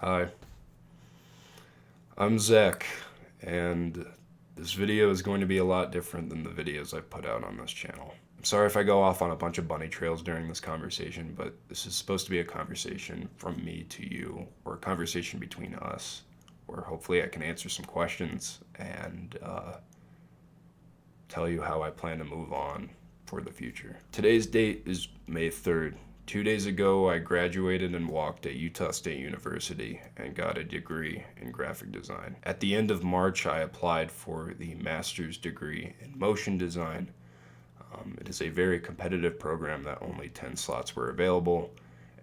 Hi, I'm Zach, and this video is going to be a lot different than the videos I've put out on this channel. I'm sorry if I go off on a bunch of bunny trails during this conversation, but this is supposed to be a conversation from me to you, or a conversation between us, where hopefully I can answer some questions and tell you how I plan to move on for the future. Today's date is May 3rd. 2 days ago, I graduated and walked at Utah State University and got a degree in graphic design. At the end of March, I applied for the master's degree in motion design. It is a very competitive program that only 10 slots were available,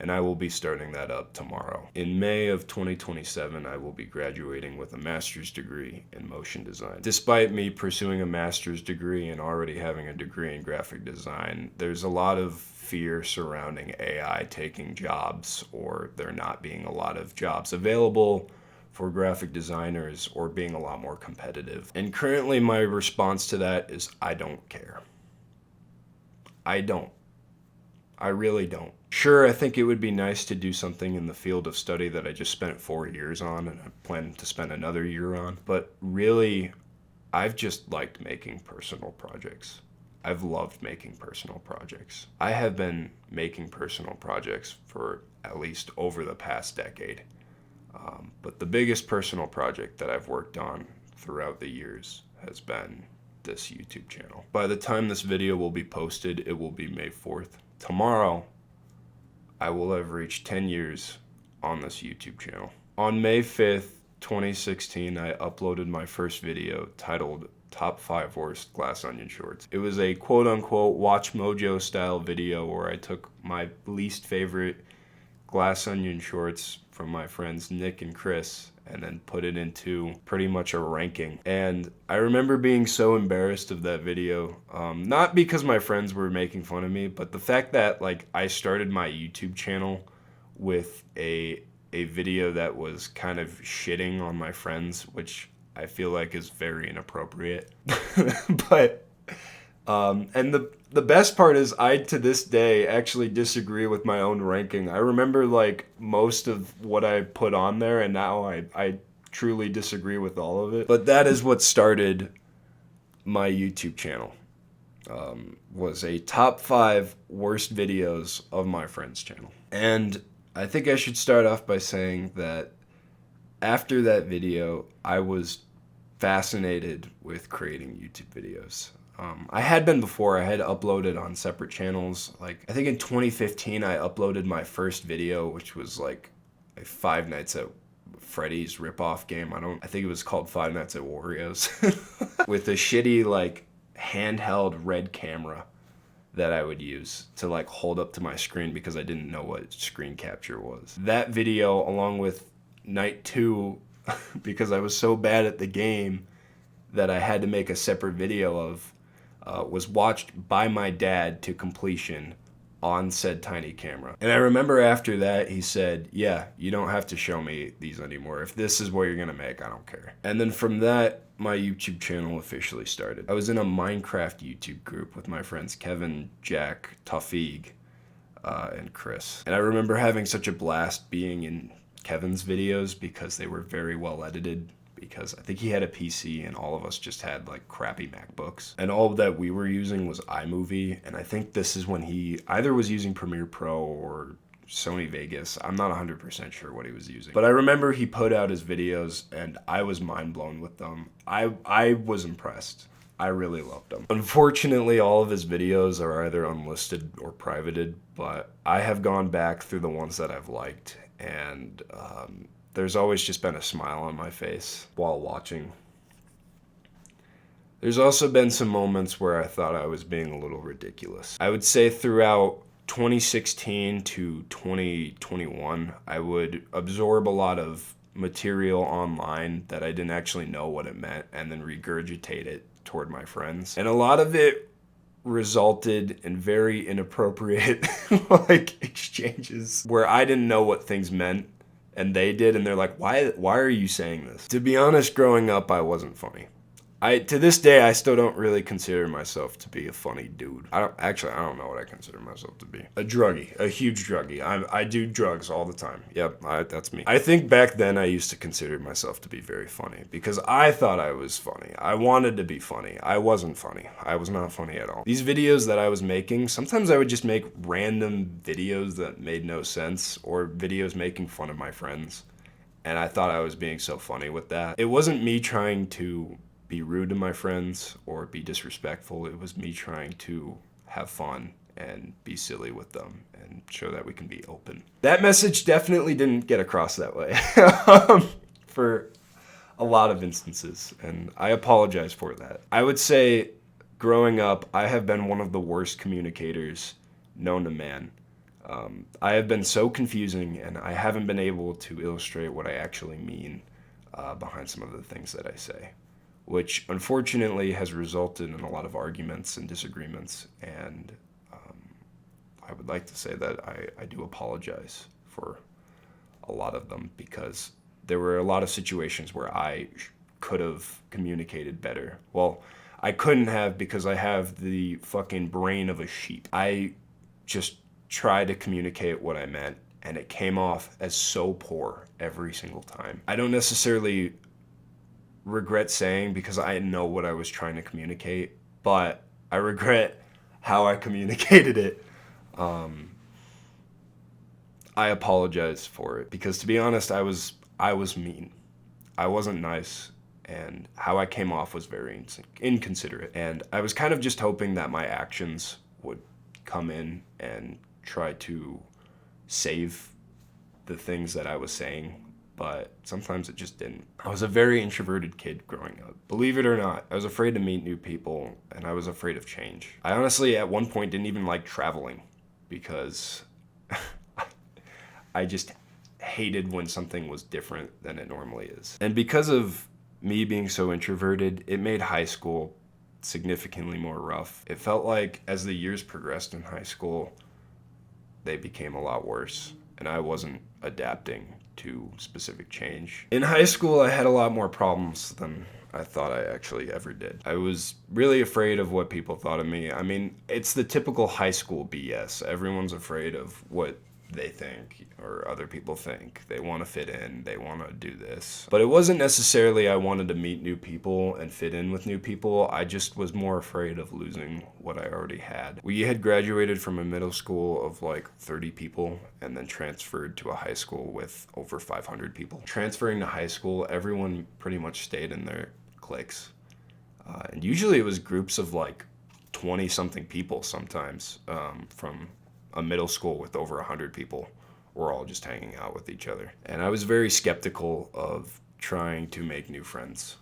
and I will be starting that up tomorrow. In May of 2027, I will be graduating with a master's degree in motion design. Despite me pursuing a master's degree and already having a degree in graphic design, there's a lot of fear surrounding AI taking jobs, or there not being a lot of jobs available for graphic designers, or being a lot more competitive. And currently my response to that is I don't care. I don't. I really don't. Sure, I think it would be nice to do something in the field of study that I just spent 4 years on and I plan to spend another year on, but really, I've just liked making personal projects. I've loved making personal projects. I have been making personal projects for at least over the past decade. But the biggest personal project that I've worked on throughout the years has been this YouTube channel. By the time this video will be posted, it will be May 4th. Tomorrow, I will have reached 10 years on this YouTube channel. On May 5th, 2016, I uploaded my first video titled Top 5 Worst Glass Onion Shorts. It was a quote-unquote Watch Mojo style video where I took my least favorite glass onion shorts from my friends Nick and Chris and then put it into pretty much a ranking. And I remember being so embarrassed of that video, not because my friends were making fun of me, but the fact that I started my YouTube channel with a video that was kind of shitting on my friends, which I feel like is very inappropriate. But and the best part is I to this day actually disagree with my own ranking. I remember most of what I put on there, and now I truly disagree with all of it. But that is what started my YouTube channel. Was a top 5 worst videos of my friend's channel. And I think I should start off by saying that after that video, I was fascinated with creating YouTube videos. I had been before. I had uploaded on separate channels. I think in 2015 I uploaded my first video, which was a Five Nights at Freddy's ripoff game. I think it was called Five Nights at Wario's. With a shitty handheld red camera that I would use to hold up to my screen because I didn't know what screen capture was. That video, along with Night 2, because I was so bad at the game that I had to make a separate video of, was watched by my dad to completion on said tiny camera. And I remember after that he said, yeah, you don't have to show me these anymore. If this is what you're gonna make, I don't care. And then from that, my YouTube channel officially started. I was in a Minecraft YouTube group with my friends Kevin, Jack, Tawfiq, and Chris. And I remember having such a blast being in Kevin's videos because they were very well edited, because I think he had a PC and all of us just had crappy MacBooks. And all that we were using was iMovie, and I think this is when he either was using Premiere Pro or Sony Vegas. I'm not 100% sure what he was using. But I remember he put out his videos and I was mind blown with them. I was impressed. I really loved them. Unfortunately, all of his videos are either unlisted or privated, but I have gone back through the ones that I've liked, and there's always just been a smile on my face while watching. There's also been some moments where I thought I was being a little ridiculous. I would say throughout 2016 to 2021, I would absorb a lot of material online that I didn't actually know what it meant and then regurgitate it toward my friends. And a lot of it resulted in very inappropriate exchanges where I didn't know what things meant and they did, and they're like, why are you saying this? To be honest, growing up, I wasn't funny. To this day, I still don't really consider myself to be a funny dude. I don't know what I consider myself to be. A druggie, a huge druggie. I do drugs all the time. Yep, that's me. I think back then I used to consider myself to be very funny because I thought I was funny. I wanted to be funny. I wasn't funny. I was not funny at all. These videos that I was making, sometimes I would just make random videos that made no sense, or videos making fun of my friends. And I thought I was being so funny with that. It wasn't me trying to be rude to my friends or be disrespectful. It was me trying to have fun and be silly with them and show that we can be open. That message definitely didn't get across that way for a lot of instances, and I apologize for that. I would say growing up, I have been one of the worst communicators known to man. I have been so confusing, and I haven't been able to illustrate what I actually mean behind some of the things that I say, which unfortunately has resulted in a lot of arguments and disagreements. And I would like to say that I do apologize for a lot of them, because there were a lot of situations where I could have communicated better. Well, I couldn't have, because I have the fucking brain of a sheep. I just tried to communicate what I meant, and it came off as so poor every single time. I don't necessarily regret saying, because I know what I was trying to communicate, but I regret how I communicated it. I apologize for it, because to be honest, I was mean. I wasn't nice, and how I came off was very inconsiderate. And I was kind of just hoping that my actions would come in and try to save the things that I was saying, but sometimes it just didn't. I was a very introverted kid growing up. Believe it or not, I was afraid to meet new people, and I was afraid of change. I honestly, at one point, didn't even like traveling, because I just hated when something was different than it normally is. And because of me being so introverted, it made high school significantly more rough. It felt like as the years progressed in high school, they became a lot worse, and I wasn't adapting to specific change. In high school, I had a lot more problems than I thought I actually ever did. I was really afraid of what people thought of me. I mean, it's the typical high school BS. Everyone's afraid of what they think or other people think. They want to fit in, they want to do this. But it wasn't necessarily I wanted to meet new people and fit in with new people. I just was more afraid of losing what I already had. We had graduated from a middle school of like 30 people and then transferred to a high school with over 500 people. Transferring to high school, everyone pretty much stayed in their cliques. And usually it was groups of like 20 something people sometimes, from a middle school with over 100 people. We're all just hanging out with each other. And I was very skeptical of trying to make new friends.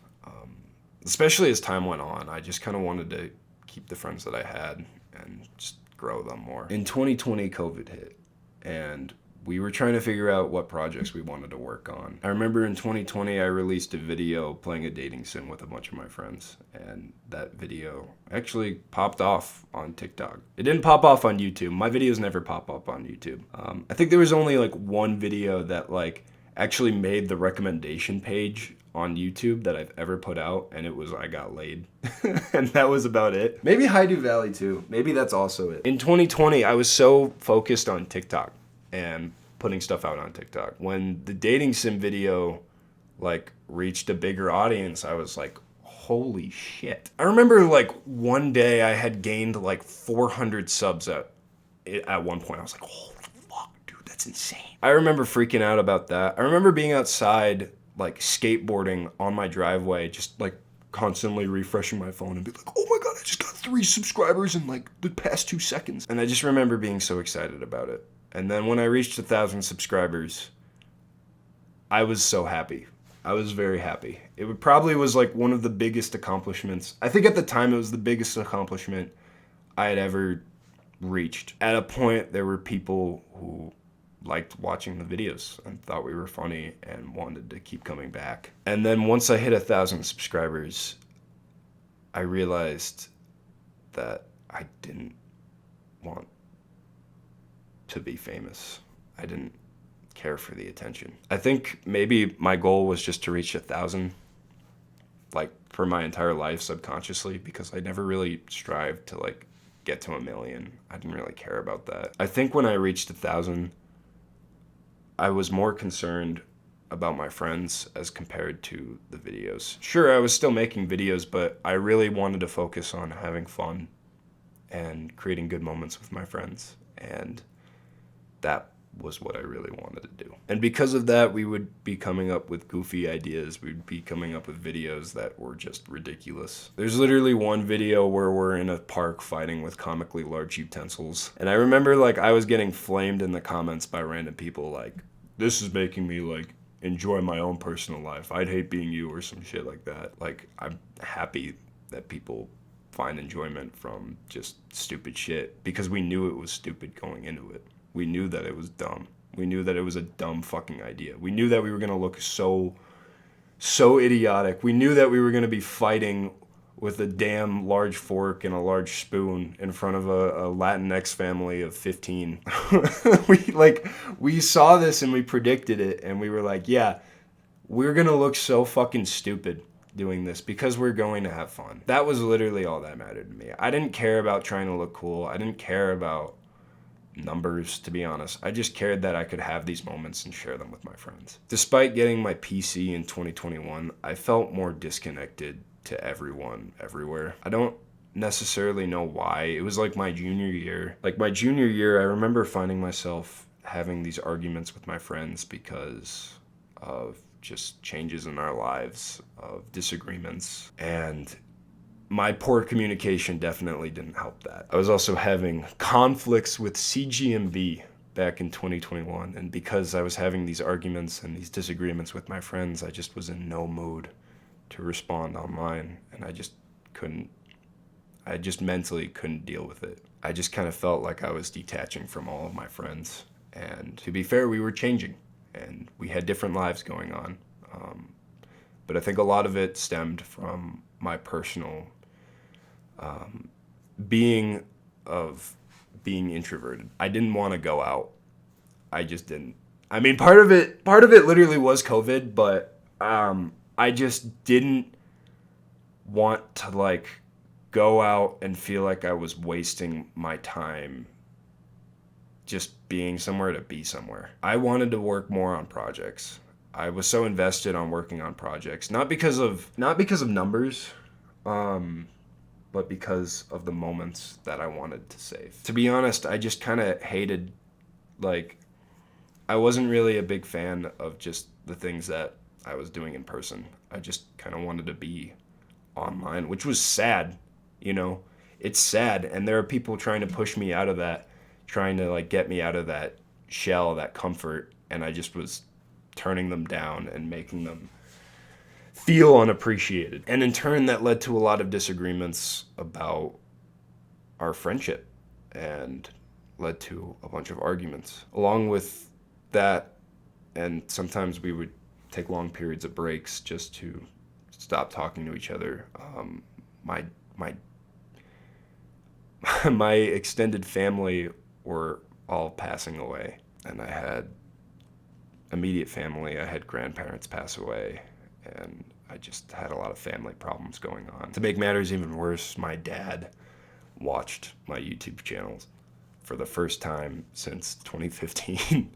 Especially as time went on, I just kind of wanted to keep the friends that I had and just grow them more. In 2020, COVID hit, and we were trying to figure out what projects we wanted to work on. I remember in 2020, I released a video playing a dating sim with a bunch of my friends, and that video actually popped off on TikTok. It didn't pop off on YouTube. My videos never pop up on YouTube. I think there was only like one video that like actually made the recommendation page on YouTube that I've ever put out, and it was I got laid. And that was about it. Maybe Haidu Valley too. Maybe that's also it. In 2020, I was so focused on TikTok and putting stuff out on TikTok. When the dating sim video like reached a bigger audience, I was like, holy shit. I remember like one day I had gained like 400 subs at one point. I was like, holy fuck, dude, that's insane. I remember freaking out about that. I remember being outside like skateboarding on my driveway, just like constantly refreshing my phone and be like, oh my god, I just got 3 subscribers in like the past 2 seconds. And I just remember being so excited about it. And then when I reached 1,000 subscribers, I was so happy. I was very happy. It probably was like one of the biggest accomplishments. I think at the time it was the biggest accomplishment I had ever reached. At a point, there were people who liked watching the videos and thought we were funny and wanted to keep coming back. And then once I hit 1,000 subscribers, I realized that I didn't want to be famous. I didn't care for the attention. I think maybe my goal was just to reach 1,000, like for my entire life subconsciously, because I never really strived to like get to 1,000,000. I didn't really care about that. I think when I reached 1,000, I was more concerned about my friends as compared to the videos. Sure, I was still making videos, but I really wanted to focus on having fun and creating good moments with my friends. And that was what I really wanted to do. And because of that, we would be coming up with goofy ideas. We'd be coming up with videos that were just ridiculous. There's literally one video where we're in a park fighting with comically large utensils. And I remember like I was getting flamed in the comments by random people like, this is making me like enjoy my own personal life. I'd hate being you or some shit like that. Like, I'm happy that people find enjoyment from just stupid shit because we knew it was stupid going into it. We knew that it was dumb. We knew that it was a dumb fucking idea. We knew that we were going to look so idiotic. We knew that we were going to be fighting with a damn large fork and a large spoon in front of a Latinx family of 15. we saw this and we predicted it and we were like, yeah, we're going to look so fucking stupid doing this because we're going to have fun. That was literally all that mattered to me. I didn't care about trying to look cool. I didn't care about numbers, to be honest. I just cared that I could have these moments and share them with my friends. Despite getting my PC in 2021, I felt more disconnected to everyone, everywhere. I don't necessarily know why. It was like my junior year. Like my junior year, I remember finding myself having these arguments with my friends because of just changes in our lives, of disagreements, and my poor communication definitely didn't help that. I was also having conflicts with CGMB back in 2021, and because I was having these arguments and these disagreements with my friends, I just was in no mood to respond online, and I just mentally couldn't deal with it. I just kind of felt like I was detaching from all of my friends, and to be fair, we were changing, and we had different lives going on, but I think a lot of it stemmed from my personal being introverted. I didn't want to go out. I just didn't. I mean, part of it literally was COVID, but I just didn't want to like go out and feel like I was wasting my time just being somewhere to be somewhere. I wanted to work more on projects. I was so invested on working on projects, not because of numbers, but because of the moments that I wanted to save. To be honest, I just kind of hated, like, I wasn't really a big fan of just the things that I was doing in person. I just kind of wanted to be online, which was sad, you know? It's sad, and there are people trying to push me out of that, trying to, like, get me out of that shell, that comfort, and I just was turning them down and making them feel unappreciated. And in turn, that led to a lot of disagreements about our friendship and led to a bunch of arguments. Along with that, and sometimes we would take long periods of breaks just to stop talking to each other. My my extended family were all passing away, and I had immediate family. I had grandparents pass away, and I just had a lot of family problems going on. To make matters even worse, my dad watched my YouTube channels for the first time since 2015,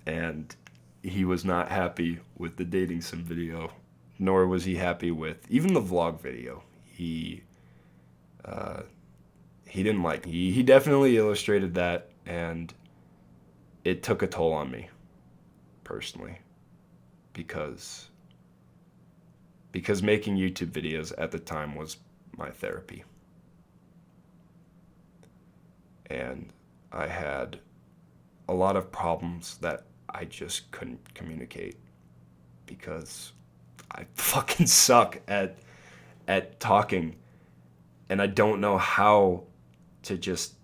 and he was not happy with the dating sim video, nor was he happy with even the vlog video. He didn't like. He definitely illustrated that, and it took a toll on me personally, because making YouTube videos at the time was my therapy. And I had a lot of problems that I just couldn't communicate because I fucking suck at talking, and I don't know how to just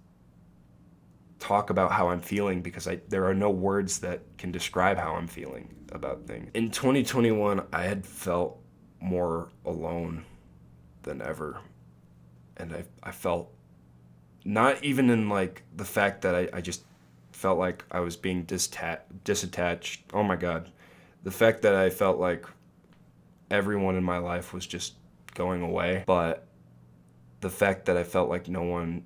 talk about how I'm feeling because there are no words that can describe how I'm feeling about things. In 2021, I had felt more alone than ever, and I felt not even in like the fact that I just felt like I was being disattached. Oh my God. The fact that I felt like everyone in my life was just going away. But the fact that I felt like no one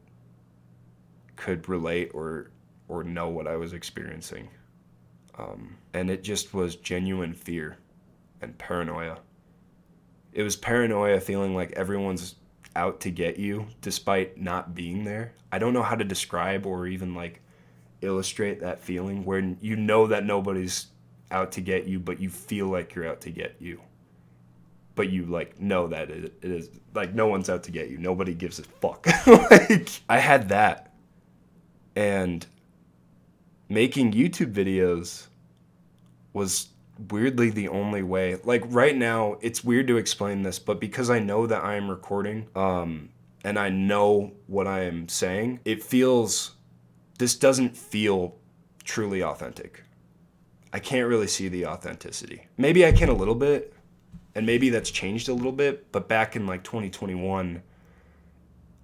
could relate or know what I was experiencing. And it just was genuine fear and paranoia. It was paranoia, feeling like everyone's out to get you despite not being there. I don't know how to describe or even like illustrate that feeling where you know that nobody's out to get you, but you feel like you're out to get you. But you like know that it is like no one's out to get you. Nobody gives a fuck. Like I had that. And making YouTube videos was weirdly the only way. Like right now, it's weird to explain this, but because I know that I am recording, and I know what I am saying, this doesn't feel truly authentic. I can't really see the authenticity. Maybe I can a little bit, and maybe that's changed a little bit, but back in like 2021,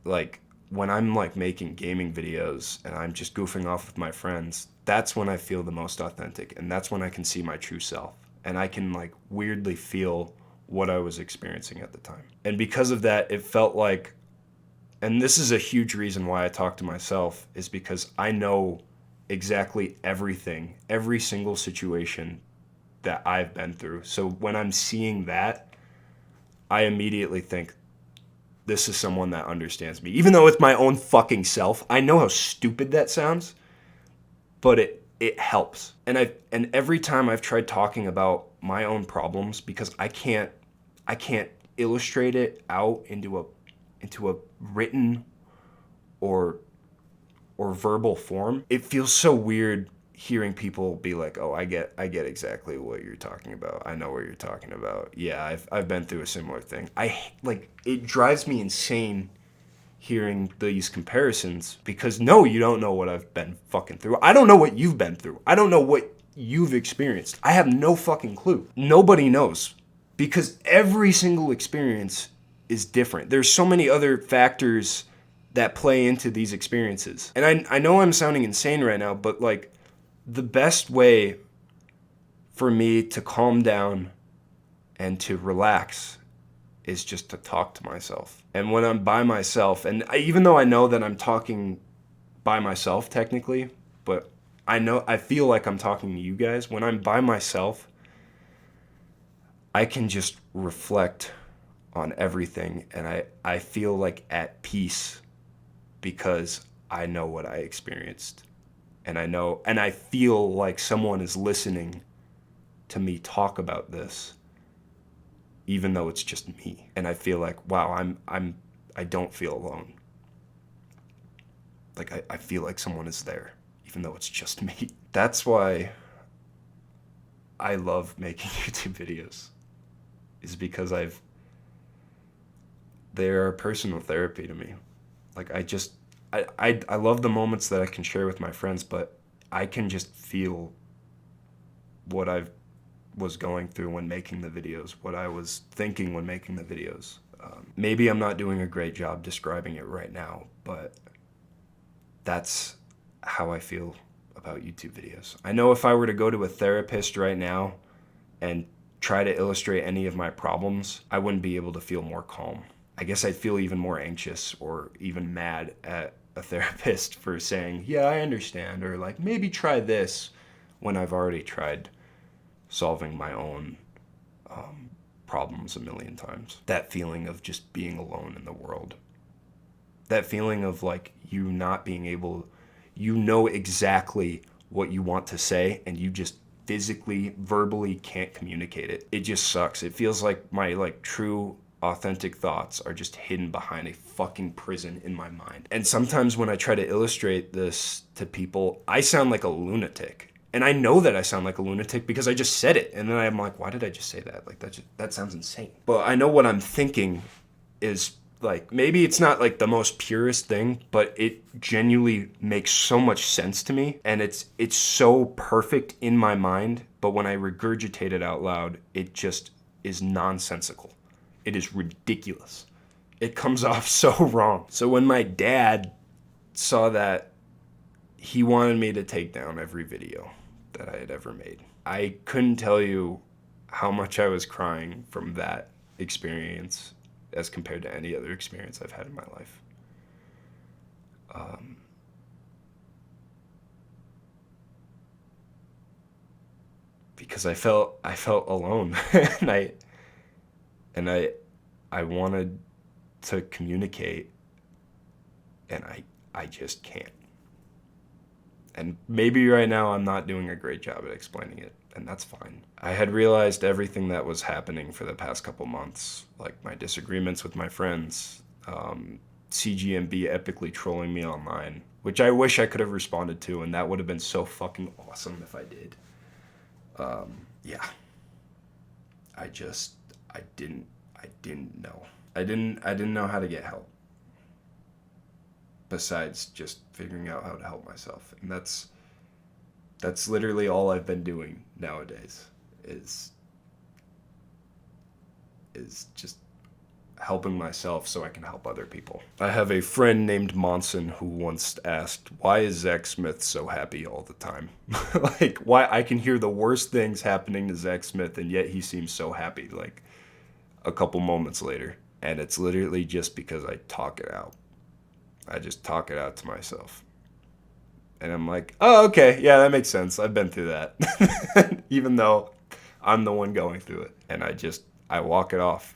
like when I'm like making gaming videos and I'm just goofing off with my friends, that's when I feel the most authentic, and that's when I can see my true self, and I can like weirdly feel what I was experiencing at the time. And because of that, it felt like, and this is a huge reason why I talk to myself, is because I know exactly everything, every single situation that I've been through. So when I'm seeing that, I immediately think, this is someone that understands me. Even though it's my own fucking self, I know how stupid that sounds, but it helps. And every time I've tried talking about my own problems, because I can't illustrate it out into a written or verbal form, it feels so weird hearing people be like, "Oh, I get exactly what you're talking about. I know what you're talking about. Yeah, I've been through a similar thing." It drives me insane hearing these comparisons, because no, you don't know what I've been fucking through. I don't know what you've been through. I don't know what you've experienced. I have no fucking clue. Nobody knows, because every single experience is different. There's so many other factors that play into these experiences. And I know I'm sounding insane right now, but like the best way for me to calm down and to relax is just to talk to myself. And when I'm by myself, and even though I know that I'm talking by myself technically, but I feel like I'm talking to you guys, when I'm by myself, I can just reflect on everything, and I feel like at peace because I know what I experienced. And I feel like someone is listening to me talk about this, even though it's just me. And I feel like, wow, I don't feel alone. Like I feel like someone is there, even though it's just me. That's why I love making YouTube videos, is because they're personal therapy to me. Like I love the moments that I can share with my friends, but I can just feel what I was going through when making the videos, what I was thinking when making the videos. Maybe I'm not doing a great job describing it right now, but that's how I feel about YouTube videos. I know if I were to go to a therapist right now and try to illustrate any of my problems, I wouldn't be able to feel more calm. I guess I'd feel even more anxious or even mad at a therapist for saying, yeah, I understand, or like, maybe try this, when I've already tried solving my own problems a million times. That feeling of just being alone in the world. That feeling of like you not being able, you know exactly what you want to say and you just physically, verbally can't communicate it. It just sucks. It feels like my like true authentic thoughts are just hidden behind a fucking prison in my mind. And sometimes when I try to illustrate this to people, I sound like a lunatic. And I know that I sound like a lunatic because I just said it. And then I'm like, why did I just say that? Like that sounds insane. But I know what I'm thinking is like, maybe it's not like the most purest thing, but it genuinely makes so much sense to me. And it's so perfect in my mind. But when I regurgitate it out loud, it just is nonsensical. It is ridiculous. It comes off so wrong. So when my dad saw that, he wanted me to take down every video that I had ever made. I couldn't tell you how much I was crying from that experience as compared to any other experience I've had in my life. Because I felt alone, and I wanted to communicate, and I just can't. And maybe right now I'm not doing a great job at explaining it, and that's fine. I had realized everything that was happening for the past couple months, like my disagreements with my friends, CGMB epically trolling me online, which I wish I could have responded to, and that would have been so fucking awesome if I did. Yeah. I didn't know. I didn't know how to get help. Besides just figuring out how to help myself. And that's literally all I've been doing nowadays is just helping myself so I can help other people. I have a friend named Monson who once asked, why is Zach Smith so happy all the time? Like, why I can hear the worst things happening to Zach Smith and yet he seems so happy, like, a couple moments later. And it's literally just because I talk it out. I just talk it out to myself. And I'm like, oh, okay, yeah, that makes sense. I've been through that. Even though I'm the one going through it. And I walk it off.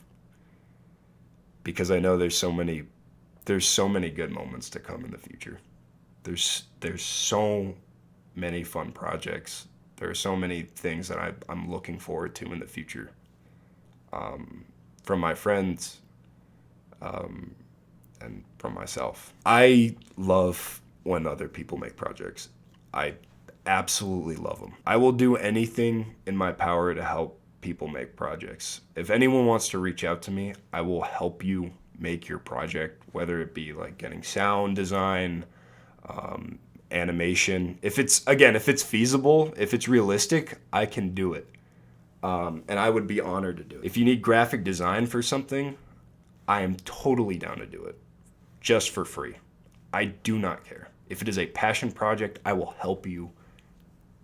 Because I know there's so many good moments to come in the future. There's so many fun projects. There are so many things that I'm looking forward to in the future. From my friends, and from myself. I love when other people make projects. I absolutely love them. I will do anything in my power to help people make projects. If anyone wants to reach out to me, I will help you make your project, whether it be like getting sound design, animation. If it's feasible, if it's realistic, I can do it. And I would be honored to do it. If you need graphic design for something, I am totally down to do it. Just for free. I do not care. If it is a passion project, I will help you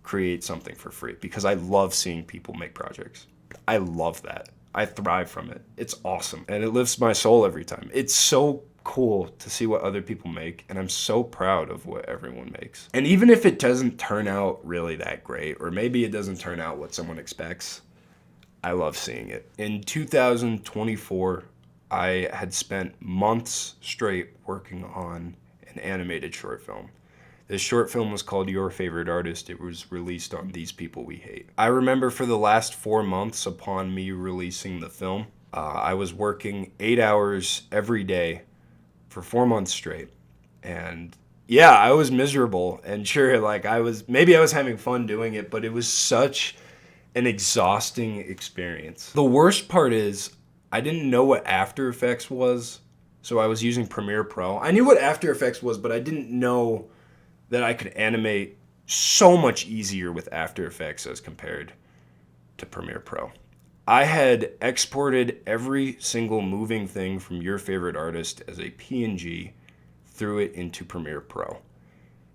create something for free because I love seeing people make projects. I love that. I thrive from it. It's awesome. And it lifts my soul every time. It's so cool to see what other people make, and I'm so proud of what everyone makes. And even if it doesn't turn out really that great, or maybe it doesn't turn out what someone expects, I love seeing it. In 2024, I had spent months straight working on an animated short film. This short film was called Your Favorite Artist. It was released on These People We Hate. I remember for the last 4 months upon me releasing the film, I was working 8 hours every day for 4 months straight. And yeah, I was miserable. And sure, like I was having fun doing it, but it was such an exhausting experience. The worst part is I didn't know what After Effects was, so I was using Premiere Pro. I knew what After Effects was, but I didn't know that I could animate so much easier with After Effects as compared to Premiere Pro. I had exported every single moving thing from Your Favorite Artist as a PNG, threw it into Premiere Pro.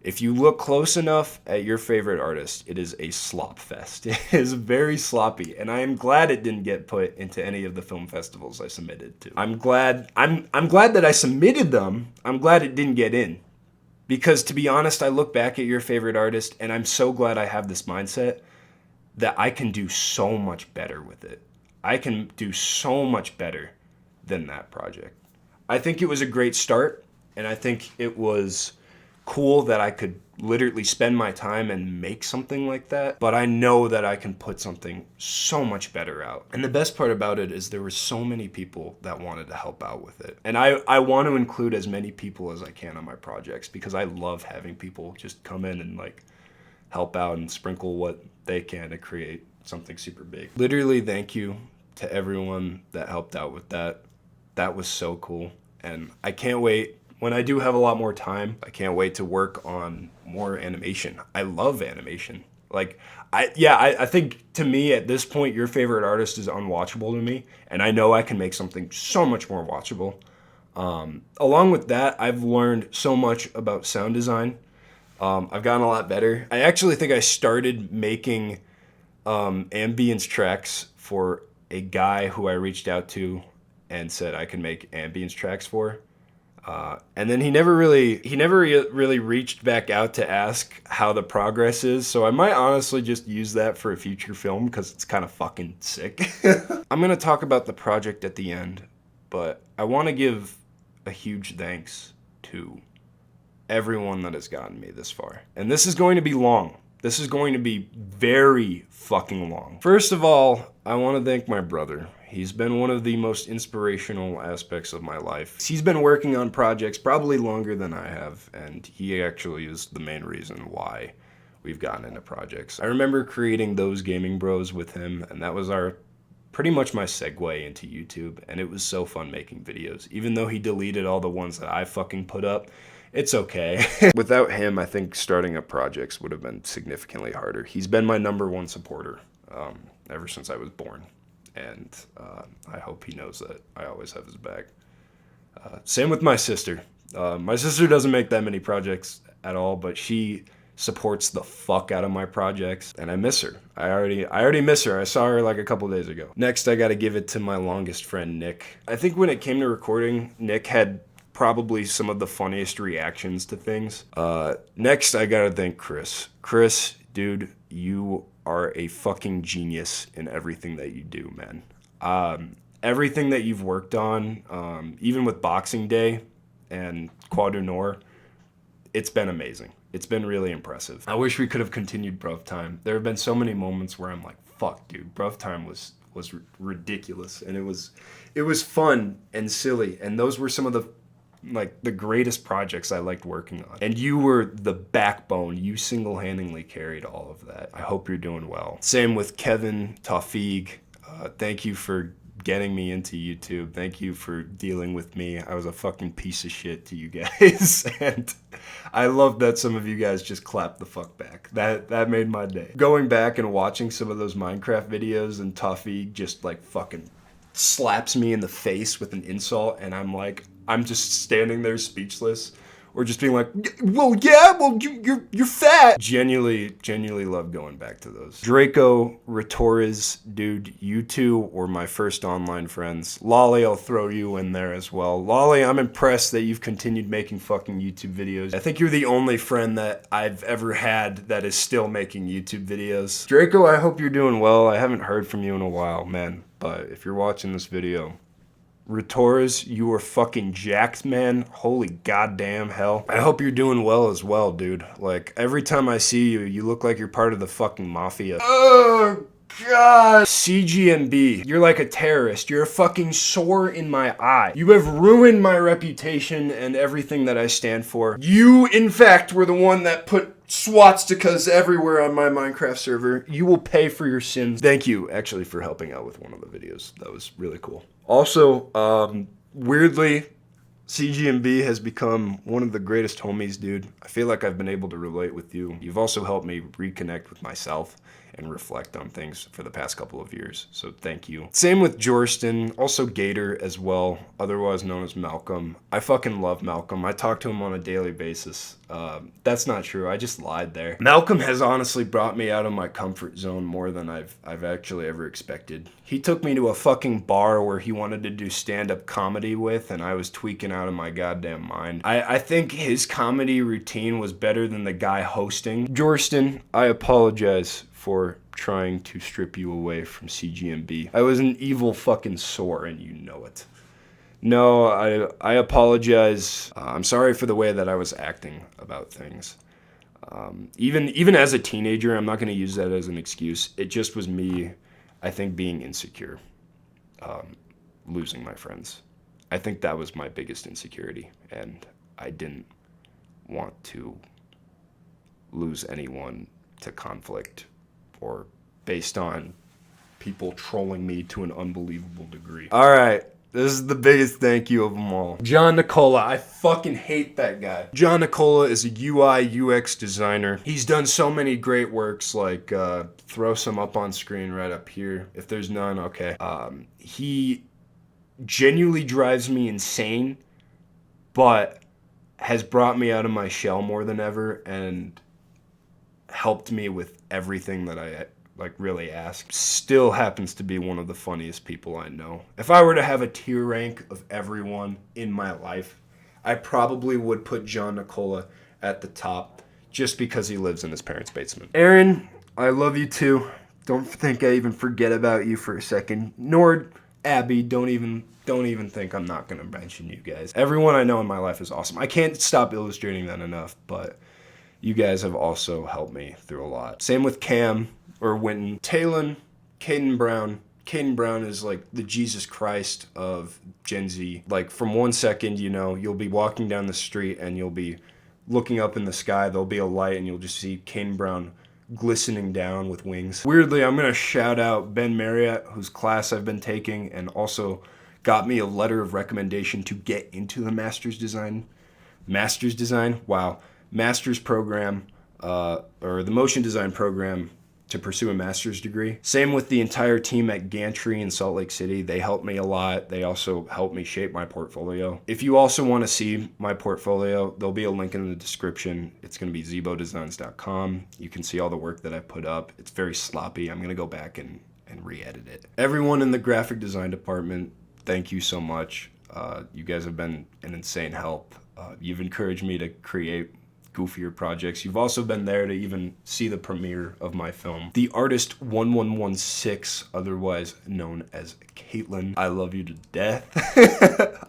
If you look close enough at Your Favorite Artist, it is a slop fest. It is very sloppy, and I am glad it didn't get put into any of the film festivals I submitted to. I'm glad that I submitted them. I'm glad it didn't get in. Because to be honest, I look back at Your Favorite Artist, and I'm so glad I have this mindset that I can do so much better with it. I can do so much better than that project. I think it was a great start, and I think it was cool that I could literally spend my time and make something like that, but I know that I can put something so much better out. And the best part about it is there were so many people that wanted to help out with it. And I want to include as many people as I can on my projects because I love having people just come in and like help out and sprinkle what they can to create something super big. Literally, thank you to everyone that helped out with that. That was so cool. And I can't wait. When I do have a lot more time, I can't wait to work on more animation. I love animation. Like, I think to me at this point, Your Favorite Artist is unwatchable to me, and I know I can make something so much more watchable. Along with that, I've learned so much about sound design. I've gotten a lot better. I actually think I started making ambience tracks for a guy who I reached out to and said I can make ambience tracks for. And then he never really reached back out to ask how the progress is. So I might honestly just use that for a future film because it's kind of fucking sick. I'm going to talk about the project at the end, but I want to give a huge thanks to everyone that has gotten me this far. And this is going to be long. This is going to be very fucking long. First of all, I want to thank my brother. He's been one of the most inspirational aspects of my life. He's been working on projects probably longer than I have, and he actually is the main reason why we've gotten into projects. I remember creating Those Gaming Bros with him, and that was pretty much my segue into YouTube, and it was so fun making videos. Even though he deleted all the ones that I fucking put up, it's okay. Without him, I think starting up projects would have been significantly harder. He's been my #1 supporter ever since I was born. And I hope he knows that I always have his back. Same with my sister. My sister doesn't make that many projects at all, but she supports the fuck out of my projects, and I miss her. I already miss her. I saw her like a couple days ago. Next, I gotta give it to my longest friend, Nick. I think when it came to recording, Nick had probably some of the funniest reactions to things. Next, I gotta thank Chris. Chris, dude, you are a fucking genius in everything that you do, man. Everything that you've worked on, even with Boxing Day and Quad d'Honneur, it's been amazing. It's been really impressive. I wish we could have continued Bruv Time. There have been so many moments where I'm like, fuck, dude, Bruv Time was ridiculous, and it was fun and silly, and those were some of the greatest projects I liked working on. And you were the backbone. You single-handedly carried all of that. I hope you're doing well. Same with Kevin, Tawfiq. Thank you for getting me into YouTube. Thank you for dealing with me. I was a fucking piece of shit to you guys. And I love that some of you guys just clapped the fuck back. That made my day. Going back and watching some of those Minecraft videos and Tawfiq just like fucking slaps me in the face with an insult, and I'm just standing there speechless, or just being like, well, yeah, well, you're fat. Genuinely love going back to those. Draco, Retorres, dude, you two were my first online friends. Lolly, I'll throw you in there as well. Lolly, I'm impressed that you've continued making fucking YouTube videos. I think you're the only friend that I've ever had that is still making YouTube videos. Draco, I hope you're doing well. I haven't heard from you in a while, man, but if you're watching this video, Retorres, you are fucking jacked, man. Holy goddamn hell. I hope you're doing well as well, dude. Like, every time I see you, you look like you're part of the fucking mafia. Oh, God. CGMB, you're like a terrorist. You're a fucking sore in my eye. You have ruined my reputation and everything that I stand for. You, in fact, were the one that put swastikas everywhere on my Minecraft server. You will pay for your sins. Thank you, actually, for helping out with one of the videos. That was really cool. Also, weirdly, CGMB has become one of the greatest homies, dude. I feel like I've been able to relate with you. You've also helped me reconnect with myself and reflect on things for the past couple of years, so thank you. Same with Jorston, also Gator as well, otherwise known as Malcolm. I fucking love Malcolm. I talk to him on a daily basis. That's not true, I just lied there. Malcolm has honestly brought me out of my comfort zone more than I've actually ever expected. He took me to a fucking bar where he wanted to do stand-up comedy with, and I was tweaking out of my goddamn mind. I think his comedy routine was better than the guy hosting. Jorston, I apologize for trying to strip you away from CGMB. I was an evil fucking sore, and you know it. No, I apologize. I'm sorry for the way that I was acting about things. Even as a teenager, I'm not going to use that as an excuse. It just was me, I think, being insecure, losing my friends. I think that was my biggest insecurity, and I didn't want to lose anyone to conflict or based on people trolling me to an unbelievable degree. All right. This is the biggest thank you of them all. John Nicola, I fucking hate that guy. John Nicola is a UI UX designer. He's done so many great works, like throw some up on screen right up here. If there's none, okay. He genuinely drives me insane, but has brought me out of my shell more than ever and helped me with everything that I like really ask, still happens to be one of the funniest people I know. If I were to have a tier rank of everyone in my life, I probably would put John Nicola at the top just because he lives in his parents' basement. Aaron, I love you too. Don't think I even forget about you for a second. Nor Abby, don't even think I'm not gonna mention you guys. Everyone I know in my life is awesome. I can't stop illustrating that enough, but you guys have also helped me through a lot. Same with Cam or Winton. Talon, Caden Brown. Caden Brown is like the Jesus Christ of Gen Z. Like from 1 second, you know, you'll be walking down the street and you'll be looking up in the sky. There'll be a light and you'll just see Caden Brown glistening down with wings. Weirdly, I'm gonna shout out Ben Marriott, whose class I've been taking and also got me a letter of recommendation to get into the master's design. Wow. Master's program, or the motion design program to pursue a master's degree. Same with the entire team at Gantry in Salt Lake City. They helped me a lot. They also helped me shape my portfolio. If you also want to see my portfolio, there'll be a link in the description. It's going to be zebodesigns.com. You can see all the work that I put up. It's very sloppy. I'm going to go back and re-edit it. Everyone in the graphic design department, thank you so much. You guys have been an insane help. You've encouraged me to create goofier projects. You've also been there to even see the premiere of my film. The artist 1116, otherwise known as Caitlin, I love you to death.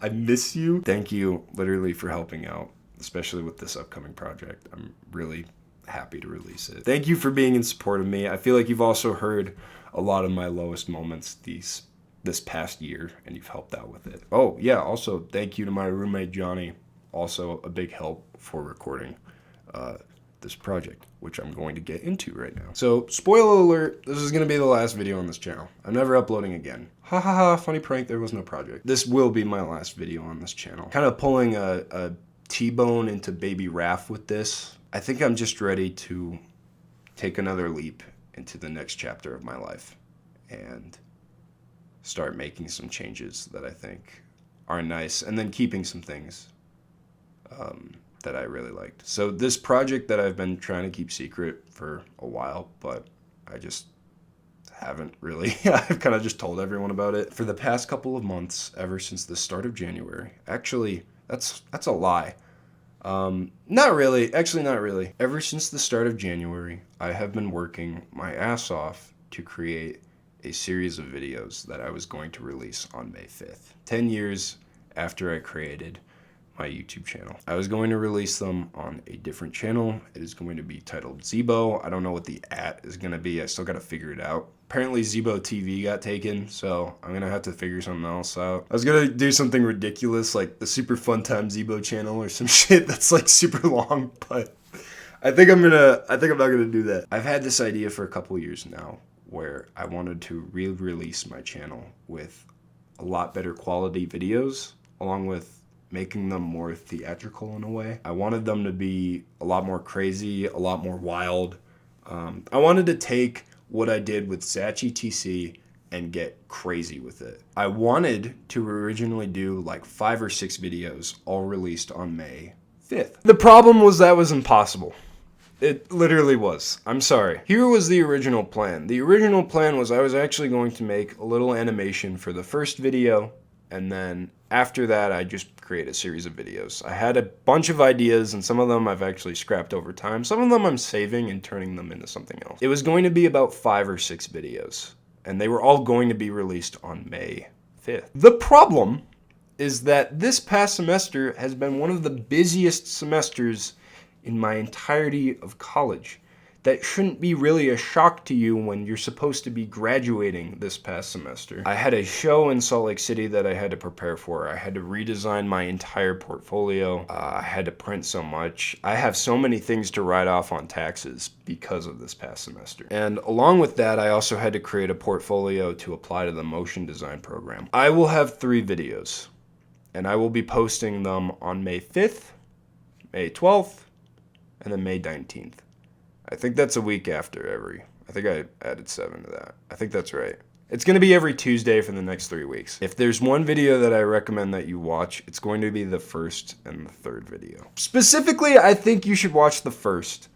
I miss you. Thank you literally for helping out, especially with this upcoming project. I'm really happy to release it. Thank you for being in support of me. I feel like you've also heard a lot of my lowest moments this past year, and you've helped out with it. Oh yeah, also thank you to my roommate Johnny, also a big help for recording this project, which I'm going to get into right now. So, spoiler alert, this is going to be the last video on this channel. I'm never uploading again. Ha ha ha, funny prank, there was no project. This will be my last video on this channel. Kind of pulling a T-bone into baby Raph with this. I think I'm just ready to take another leap into the next chapter of my life and start making some changes that I think are nice, and then keeping some things that I really liked. So this project that I've been trying to keep secret for a while, but I just haven't really. I've kind of just told everyone about it. For the past couple of months, ever since the start of January, actually, that's a lie. Not really, actually not really. Ever since the start of January, I have been working my ass off to create a series of videos that I was going to release on May 5th, 10 years after I created my YouTube channel. I was going to release them on a different channel. It is going to be titled Zebo. I don't know what the @ is going to be. I still got to figure it out. Apparently Zebo TV got taken, so I'm going to have to figure something else out. I was going to do something ridiculous like the Super Fun Time Zebo channel or some shit that's like super long, but I think I'm not going to do that. I've had this idea for a couple years now where I wanted to re-release my channel with a lot better quality videos, along with making them more theatrical in a way. I wanted them to be a lot more crazy, a lot more wild. I wanted to take what I did with Sachi TC and get crazy with it. I wanted to originally do like 5 or 6 videos all released on May 5th. The problem was that was impossible. It literally was. I'm sorry. Here was the original plan. The original plan was I was actually going to make a little animation for the first video, and then after that, I just create a series of videos. I had a bunch of ideas, and some of them I've actually scrapped over time. Some of them I'm saving and turning them into something else. It was going to be about 5 or 6 videos, and they were all going to be released on May 5th. The problem is that this past semester has been one of the busiest semesters in my entirety of college. That shouldn't be really a shock to you when you're supposed to be graduating this past semester. I had a show in Salt Lake City that I had to prepare for. I had to redesign my entire portfolio. I had to print so much. I have so many things to write off on taxes because of this past semester. And along with that, I also had to create a portfolio to apply to the motion design program. I will have 3 videos, and I will be posting them on May 5th, May 12th, and then May 19th. I think that's a week after I think I added 7 to that. I think that's right. It's going to be every Tuesday for the next 3 weeks. If there's one video that I recommend that you watch, it's going to be the first and the third video. Specifically, I think you should watch the first.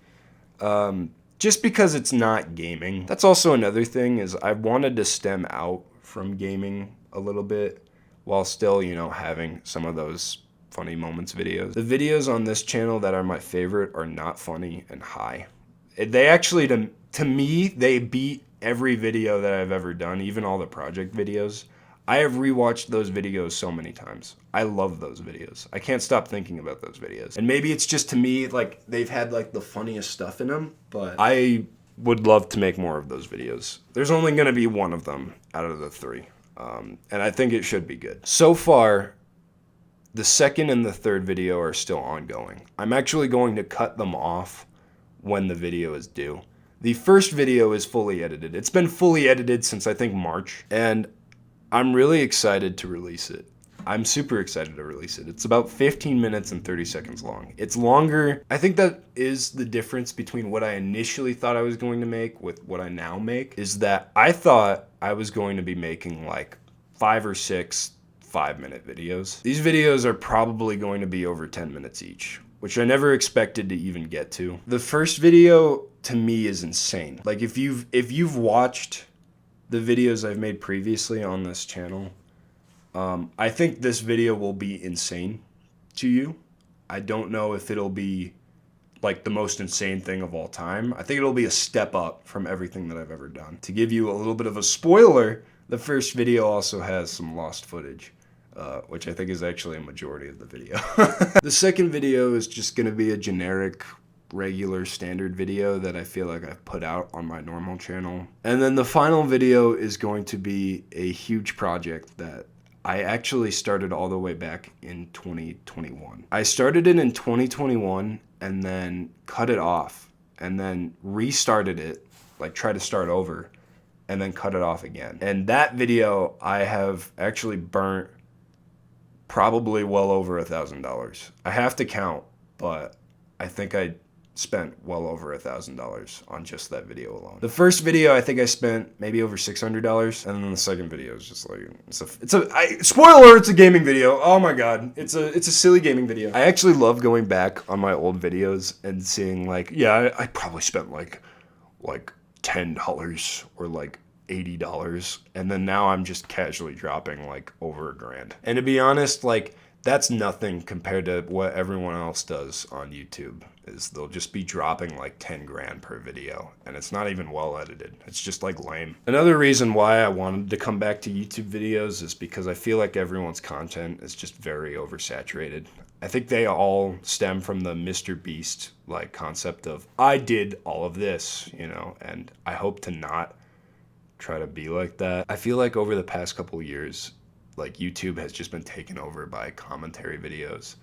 just because it's not gaming. That's also another thing, is I wanted to stem out from gaming a little bit while still, you know, having some of those funny moments videos. The videos on this channel that are my favorite are not funny and high. They actually, to me, they beat every video that I've ever done, even all the project videos. I have rewatched those videos so many times. I love those videos. I can't stop thinking about those videos. And maybe it's just, to me, like, they've had like the funniest stuff in them, but I would love to make more of those videos. There's only gonna be one of them out of the three. And I think it should be good. So far, the second and the third video are still ongoing. I'm actually going to cut them off when the video is due. The first video is fully edited. It's been fully edited since I think March, and I'm really excited to release it. I'm super excited to release it. It's about 15 minutes and 30 seconds long. It's longer. I think that is the difference between what I initially thought I was going to make with what I now make, is that I thought I was going to be making like 5 or 6 5-minute videos. These videos are probably going to be over 10 minutes each, which I never expected to even get to. The first video to me is insane. Like, if you've watched the videos I've made previously on this channel, I think this video will be insane to you. I don't know if it'll be like the most insane thing of all time. I think it'll be a step up from everything that I've ever done. To give you a little bit of a spoiler, the first video also has some lost footage, which I think is actually a majority of the video. The second video is just gonna be a generic, regular, standard video that I feel like I've put out on my normal channel. And then the final video is going to be a huge project that I actually started all the way back in 2021. I started it in 2021 and then cut it off and then restarted it, like tried to start over, and then cut it off again. And that video I have actually burnt probably well over $1,000. I have to count, but I think I spent well over $1,000 on just that video alone. The first video I think I spent maybe over $600, and then the second video is just like spoiler, it's a gaming video. Oh my god, it's a silly gaming video. I actually love going back on my old videos and seeing like, yeah, I probably spent like $10 or like $80, and then now I'm just casually dropping like over $1,000. And to be honest, like, that's nothing compared to what everyone else does on YouTube. Is they'll just be dropping like 10 grand per video, and it's not even well edited. It's just like lame. Another reason why I wanted to come back to YouTube videos is because I feel like everyone's content is just very oversaturated. I think they all stem from the Mr. Beast like concept of, I did all of this, you know, and I hope to not try to be like that. I feel like over the past couple of years, like, YouTube has just been taken over by commentary videos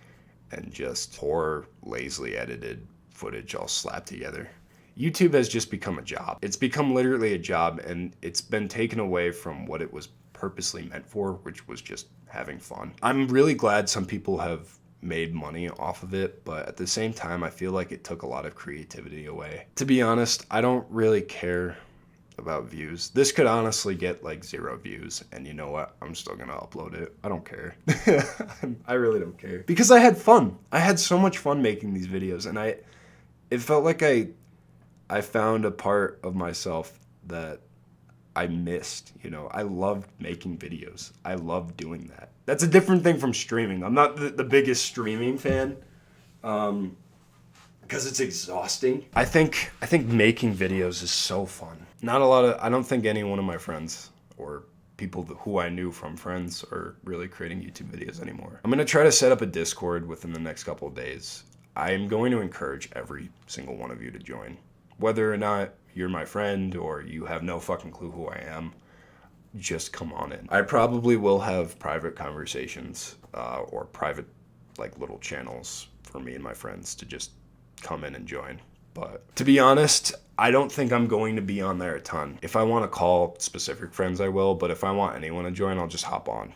and just poor, lazily edited footage all slapped together. YouTube has just become a job. It's become literally a job, and it's been taken away from what it was purposely meant for, which was just having fun. I'm really glad some people have made money off of it, but at the same time, I feel like it took a lot of creativity away. To be honest, I don't really care about views. This could honestly get like 0 views, and you know what? I'm still gonna upload it. I don't care. I really don't care. Because I had fun. I had so much fun making these videos, and it felt like I found a part of myself that I missed, you know. I loved making videos. I loved doing that. That's a different thing from streaming. I'm not the biggest streaming fan. Because it's exhausting. I think making videos is so fun. I don't think any one of my friends or people who I knew from friends are really creating YouTube videos anymore. I'm gonna try to set up a Discord within the next couple of days. I'm going to encourage every single one of you to join. Whether or not you're my friend or you have no fucking clue who I am, just come on in. I probably will have private conversations or private like little channels for me and my friends to just come in and join. But to be honest, I don't think I'm going to be on there a ton. If I want to call specific friends, I will, but if I want anyone to join, I'll just hop on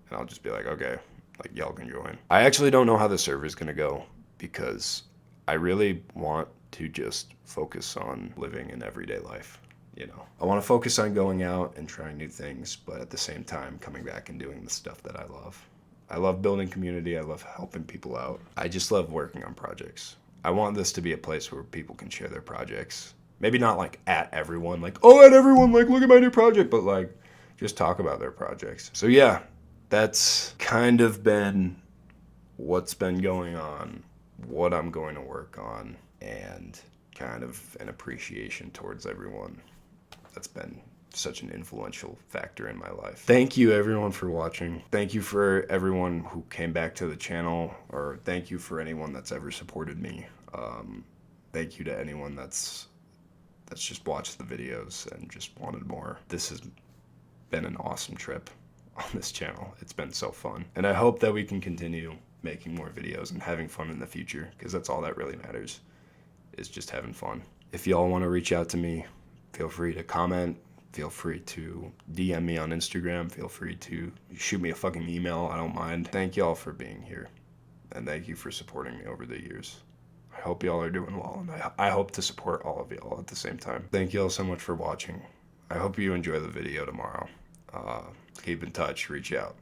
and I'll just be like, okay, like, y'all can join. I actually don't know how the server is going to go because I really want to just focus on living an everyday life. You know, I want to focus on going out and trying new things, but at the same time, coming back and doing the stuff that I love. I love building community. I love helping people out. I just love working on projects. I want this to be a place where people can share their projects Maybe not like at everyone, like, oh, at everyone, like, look at my new project, but like, just talk about their projects. So yeah, that's kind of been what's been going on, what I'm going to work on, and kind of an appreciation towards everyone that's been such an influential factor in my life. Thank you everyone for watching. Thank you for everyone who came back to the channel, or thank you for anyone that's ever supported me. Thank you to anyone that's just watched the videos and just wanted more. This has been an awesome trip on this channel. It's been so fun. And I hope that we can continue making more videos and having fun in the future, because that's all that really matters, is just having fun. If y'all want to reach out to me, feel free to comment. Feel free to DM me on Instagram. Feel free to shoot me a fucking email. I don't mind. Thank y'all for being here. And thank you for supporting me over the years. I hope y'all are doing well, and I hope to support all of y'all at the same time. Thank y'all so much for watching. I hope you enjoy the video tomorrow. Keep in touch. Reach out.